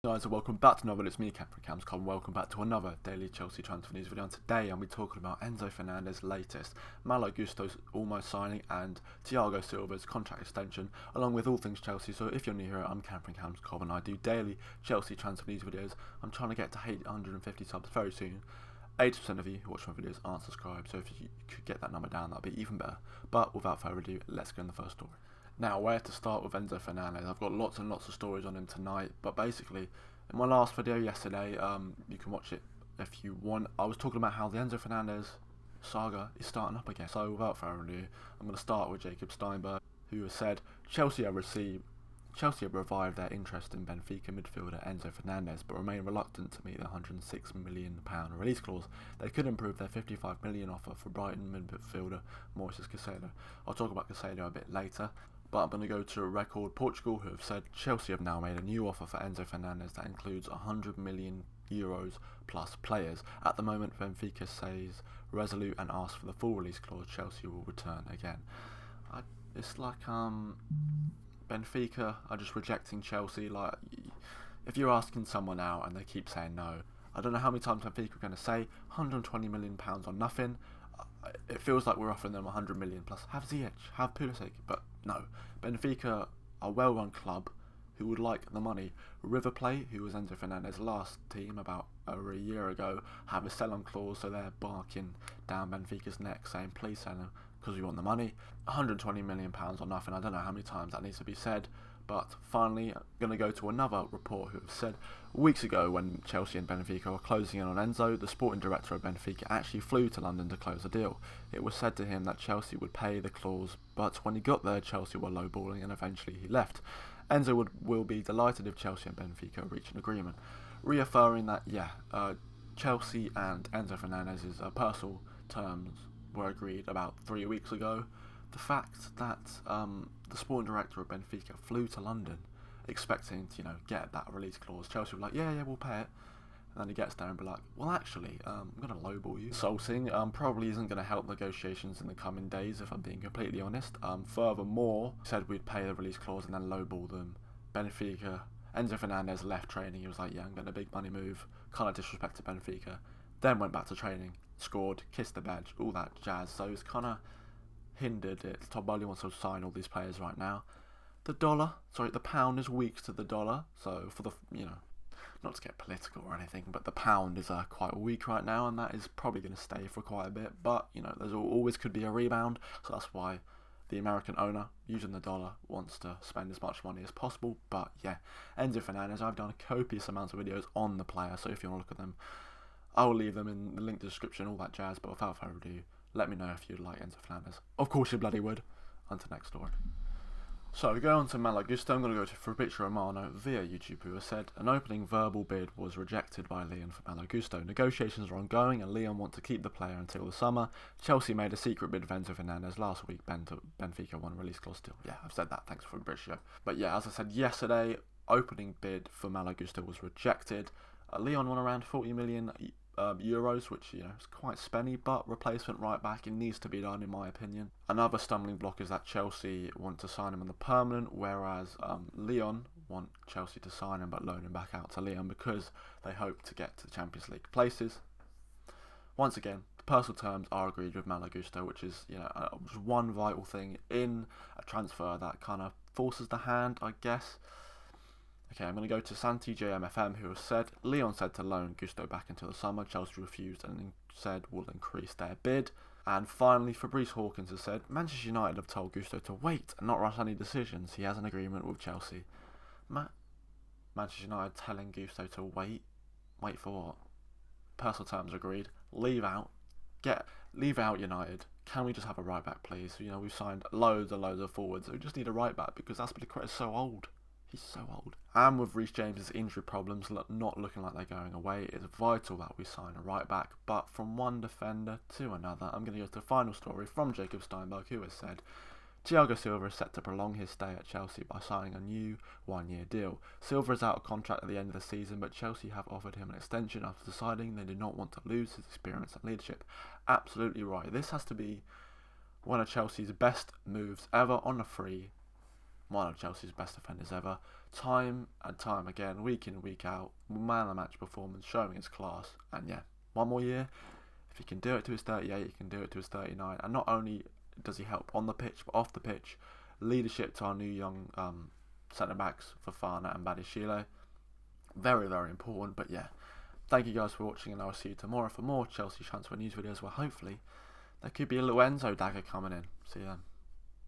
Guys, and welcome back to another video. It's me, Captain Camscom. Welcome back to another daily Chelsea transfer news video. And today I'll be talking about Enzo Fernandez's latest, Malo Gusto's almost signing, and Thiago Silva's contract extension, along with all things Chelsea. So if you're new here, I'm Captain Camscom and I do daily Chelsea transfer news videos. I'm trying to get to 850 subs very soon. 80% of you who watch my videos aren't subscribed, so if you could get that number down, that'd be even better. But without further ado, let's go in the first story. Now, where to start with Enzo Fernandez? I've got lots and lots of stories on him tonight, but basically, in my last video yesterday, you can watch it if you want, I was talking about how the Enzo Fernandez saga is starting up again. So without further ado, I'm going to start with Jacob Steinberg, who has said, Chelsea have revived their interest in Benfica midfielder Enzo Fernandez, but remain reluctant to meet the £106 million release clause. They could improve their £55 million offer for Brighton midfielder Moises Caicedo. I'll talk about Caicedo a bit later. But I'm going to go to Record Portugal, who have said Chelsea have now made a new offer for Enzo Fernandez that includes €100 million plus players. At the moment, Benfica says resolute and asks for the full release clause. Chelsea will return again. It's like Benfica are just rejecting Chelsea. Like, if you're asking someone out and they keep saying no, I don't know how many times Benfica are going to say £120 million on nothing. It feels like we're offering them 100 million plus. Have Ziyech, have Pulisic, but no. Benfica are a well-run club who would like the money. River Plate, who was Enzo Fernandez's last team about over a year ago, have a sell-on clause, so they're barking down Benfica's neck, saying please sell him because we want the money. 120 million pounds on nothing. I don't know how many times that needs to be said. But finally, I'm going to go to another report who have said weeks ago when Chelsea and Benfica were closing in on Enzo, the sporting director of Benfica actually flew to London to close the deal. It was said to him that Chelsea would pay the clause, but when he got there, Chelsea were lowballing and eventually he left. Enzo will be delighted if Chelsea and Benfica reach an agreement, reaffirming that, Chelsea and Enzo Fernandez's personal terms were agreed about 3 weeks ago. The fact that the sporting director of Benfica flew to London expecting to, get that release clause, Chelsea were like, yeah, we'll pay it. And then he gets there and be like, well, actually, I'm going to lowball you. Insulting, probably isn't going to help negotiations in the coming days, if I'm being completely honest. Furthermore, said we'd pay the release clause and then lowball them. Benfica, Enzo Fernandez left training. He was like, yeah, I'm getting a big money move. Kind of disrespected Benfica. Then went back to training, scored, kissed the badge, all that jazz. So it's kind of hindered it. Todd Bowley wants to sign all these players right now. The pound is weak to the dollar. So for the, not to get political or anything, but the pound is quite weak right now, and that is probably going to stay for quite a bit. But, there's always could be a rebound. So that's why the American owner, using the dollar, wants to spend as much money as possible. But yeah, Enzo Fernandez, I've done copious amounts of videos on the player. So if you want to look at them, I will leave them in the link description, all that jazz. But without further ado, let me know if you'd like Enzo Fernandez. Of course you bloody would. On to the next story. So, going on to Malo Gusto, I'm going to go to Fabrizio Romano via YouTube, who has said an opening verbal bid was rejected by Lyon for Malo Gusto. Negotiations are ongoing and Lyon want to keep the player until the summer. Chelsea made a secret bid for Enzo Fernandez last week. Benfica won a release clause still. Yeah, I've said that. Thanks, Fabrizio. But yeah, as I said yesterday, opening bid for Malo Gusto was rejected. Lyon won around 40 million euros, which is quite spenny, but replacement right back, it needs to be done in my opinion. Another stumbling block is that Chelsea want to sign him on the permanent, whereas Lyon want Chelsea to sign him but loan him back out to Lyon because they hope to get to the Champions League places. Once again, the personal terms are agreed with Malo Gusto, which is one vital thing in a transfer that kind of forces the hand, I guess. Okay, I'm going to go to Santi JMFM, who has said, Lyon said to loan Gusto back until the summer. Chelsea refused and said will increase their bid. And finally, Fabrice Hawkins has said, Manchester United have told Gusto to wait and not rush any decisions. He has an agreement with Chelsea. Manchester United telling Gusto to wait? Wait for what? Personal terms agreed. Leave out United. Can we just have a right back, please? We've signed loads and loads of forwards. We just need a right back because Aspilicueta is so old. He's so old. And with Reece James's injury problems not looking like they're going away, it's vital that we sign a right back. But from one defender to another, I'm going to go to the final story from Jacob Steinberg, who has said, Thiago Silva is set to prolong his stay at Chelsea by signing a new one-year deal. Silva is out of contract at the end of the season, but Chelsea have offered him an extension after deciding they do not want to lose his experience and leadership. Absolutely right. This has to be one of Chelsea's best moves ever on a free. one of Chelsea's best defenders ever. Time and time again, week in, week out, man of the match performance, showing his class. And yeah, one more year. If he can do it to his 38, he can do it to his 39. And not only does he help on the pitch, but off the pitch, leadership to our new young centre-backs, Fofana and Badiashile. Very, very important. But yeah, thank you guys for watching, and I will see you tomorrow for more Chelsea transfer news videos where hopefully there could be a little Enzo dagger coming in. See you then.